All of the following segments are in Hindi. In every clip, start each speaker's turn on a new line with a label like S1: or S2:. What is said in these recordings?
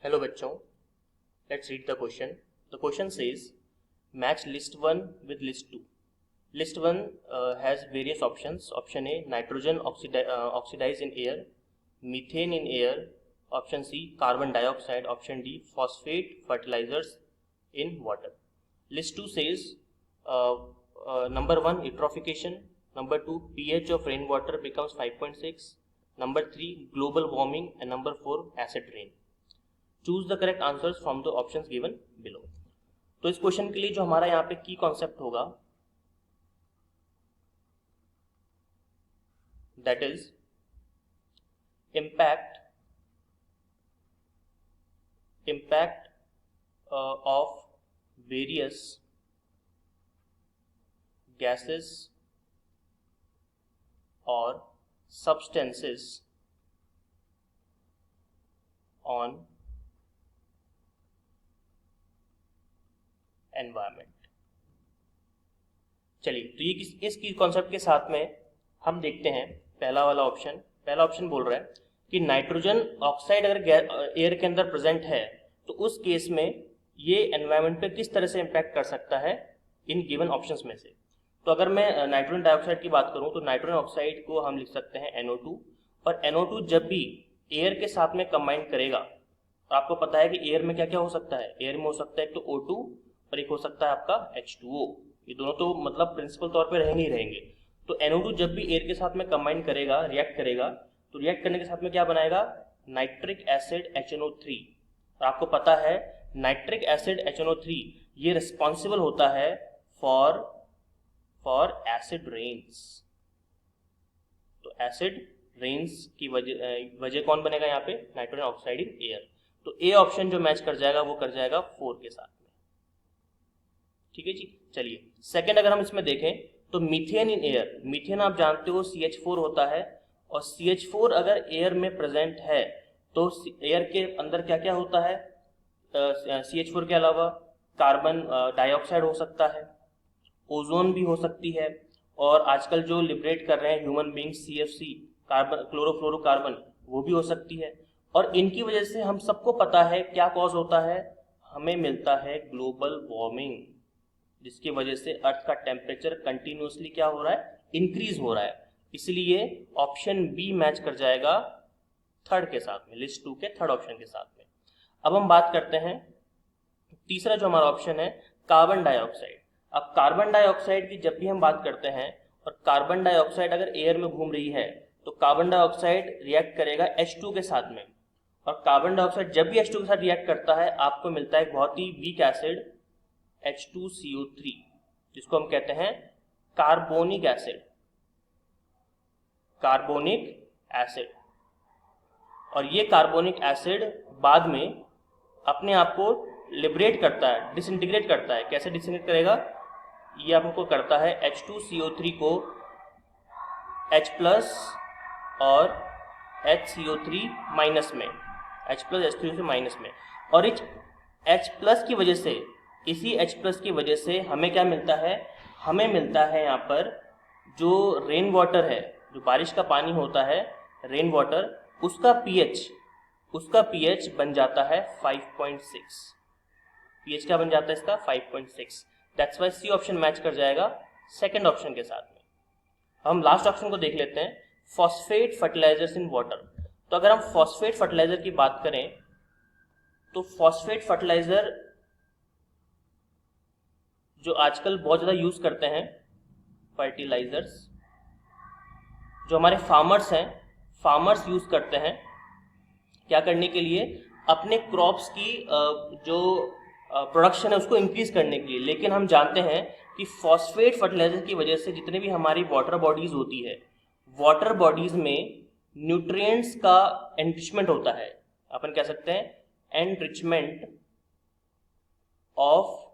S1: Hello बच्चों, let's read the question. The question says match list 1 with list 2. List 1 has various options. Option A, nitrogen oxidized in air, methane in air. Option C, carbon dioxide. Option D, phosphate fertilizers in water. List 2 says number 1, eutrophication. Number 2, pH of rainwater becomes 5.6. Number 3, global warming. And number 4, acid rain. Choose the correct answers from the options given below. तो इस क्वेश्चन के लिए जो हमारा यहाँ पे की कॉन्सेप्ट होगा that is impact of various gases और सब्सटेंसेस ऑन एनवायरमेंट। चलिए, तो ये इस की कॉन्सेप्ट के साथ में हम देखते हैं पहला ऑप्शन बोल रहा है कि नाइट्रोजन ऑक्साइड अगर एयर के अंदर प्रेजेंट है तो उस केस में ये एनवायरमेंट पे किस तरह से इम्पैक्ट कर सकता है इन गिवन ऑप्शंस में से। तो अगर मैं नाइट्रोजन डाइऑक्साइड की बात करूं तो नाइट्रोजन ऑक्साइड को हम लिख सकते हैं NO2, और NO2 जब भी एयर के साथ में कंबाइन करेगा, तो आपको पता है कि एयर में क्या क्या हो सकता है। एयर में हो सकता है एक तो O2 और एक हो सकता है आपका H2O। ये दोनों तो मतलब प्रिंसिपल तौर पे रहेंगे ही रहेंगे। तो NO2 जब भी एयर के साथ में कंबाइन करेगा, रिएक्ट करेगा, तो रिएक्ट करने के साथ में क्या बनाएगा, नाइट्रिक एसिड HNO3। और आपको पता है नाइट्रिक एसिड HNO3 ये रिस्पॉन्सिबल होता है फॉर एसिड रेन्स। तो एसिड रेन्स की वजह कौन बनेगा यहाँ पे, नाइट्रोजन ऑक्साइड इन एयर। तो ए ऑप्शन जो मैच कर जाएगा वो कर जाएगा 4 के साथ। ठीक है जी। चलिए, सेकंड अगर हम इसमें देखें तो मीथेन इन एयर। मीथेन आप जानते हो CH4 होता है, और CH4 अगर एयर में प्रेजेंट है तो एयर के अंदर क्या क्या होता है, CH4 के अलावा कार्बन डाइऑक्साइड हो सकता है, ओजोन भी हो सकती है, और आजकल जो लिबरेट कर रहे हैं human being CFC carbon chlorofluorocarbon वो भी हो सकती है। और इनकी वजह से हम सबको पता है क्या कॉज होता है, हमें मिलता है ग्लोबल वार्मिंग, जिसकी वजह से अर्थ का टेम्परेचर कंटिन्यूअसली क्या हो रहा है, इंक्रीज हो रहा है। इसलिए ऑप्शन बी मैच कर जाएगा थर्ड के साथ में, लिस्ट 2 के थर्ड ऑप्शन के साथ में। अब हम बात करते हैं तीसरा जो हमारा ऑप्शन है, कार्बन डाइऑक्साइड। अब कार्बन डाइऑक्साइड की जब भी हम बात करते हैं और कार्बन डाइऑक्साइड अगर एयर में घूम रही है तो कार्बन डाइऑक्साइड रिएक्ट करेगा H2 के साथ में, और कार्बन डाइऑक्साइड जब भी H2 के साथ रिएक्ट करता है आपको मिलता है एक बहुत ही वीक एसिड H2CO3, जिसको हम कहते हैं कार्बोनिक एसिड। और ये कार्बोनिक एसिड बाद में अपने आप को लिबरेट करता है, डिसइंटीग्रेट करता है। कैसे डिसइंटीग्रेट करेगा, ये आपको करता है H2CO3 को H+ और HCO3 माइनस में, H+ H3 माइनस में। और इस H+ की वजह से, इसी H+ की वजह से हमें क्या मिलता है, हमें मिलता है यहाँ पर जो रेन वाटर है, जो बारिश का पानी होता है रेन वाटर, उसका pH बन जाता है 5.6। pH क्या बन जाता है इसका, 5.6। That's why c option match कर जाएगा सेकंड ऑप्शन के साथ में। हम लास्ट ऑप्शन को देख लेते हैं, फॉस्फेट फर्टिलाइजर्स इन वाटर। तो अगर हम फॉस्फेट फर्टिलाइजर की बात करें तो फॉस्फेट फर्टिलाइजर जो आजकल बहुत ज़्यादा यूज़ करते हैं फर्टिलाइजर्स, जो हमारे फार्मर्स यूज़ करते हैं क्या करने के लिए, अपने क्रॉप्स की जो प्रोडक्शन है उसको इंक्रीज करने के लिए। लेकिन हम जानते हैं कि फॉस्फेट फर्टिलाइजर की वजह से जितने भी हमारी वाटर बॉडीज होती है, वाटर बॉडीज में न्यूट्रिएंट्स का एनरिचमेंट होता है। अपन कह सकते हैं एनरिचमेंट ऑफ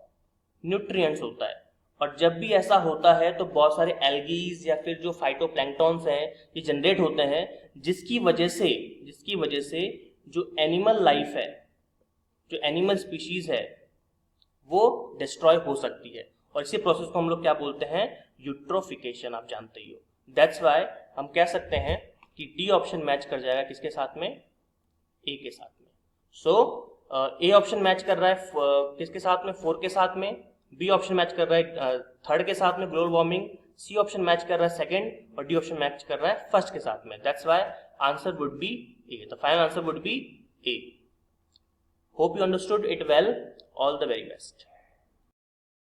S1: न्यूट्रिएंट्स होता है। और जब भी ऐसा होता है तो बहुत सारे एल्गीज या फिर जो फाइटोप्लैंक्टॉन्स हैं ये जनरेट होते हैं, जिसकी वजह से जो एनिमल लाइफ है, जो एनिमल स्पीशीज है, वो डिस्ट्रॉय हो सकती है। और इसी प्रोसेस को हम लोग क्या बोलते हैं, यूट्रोफिकेशन, आप जानते ही हो। दैट्स वाई हम कह सकते हैं कि डी ऑप्शन मैच कर जाएगा किसके साथ में, ए के साथ में। सो ए ऑप्शन मैच कर रहा है किसके साथ में, 4 के साथ में, बी ऑप्शन मैच कर रहा है 3rd के साथ में global warming, c option match कर रहा है 2nd और डी ऑप्शन मैच कर रहा है 1st के साथ में. That's why answer would be A. The final answer would be A. Hope you understood it well. All the very best.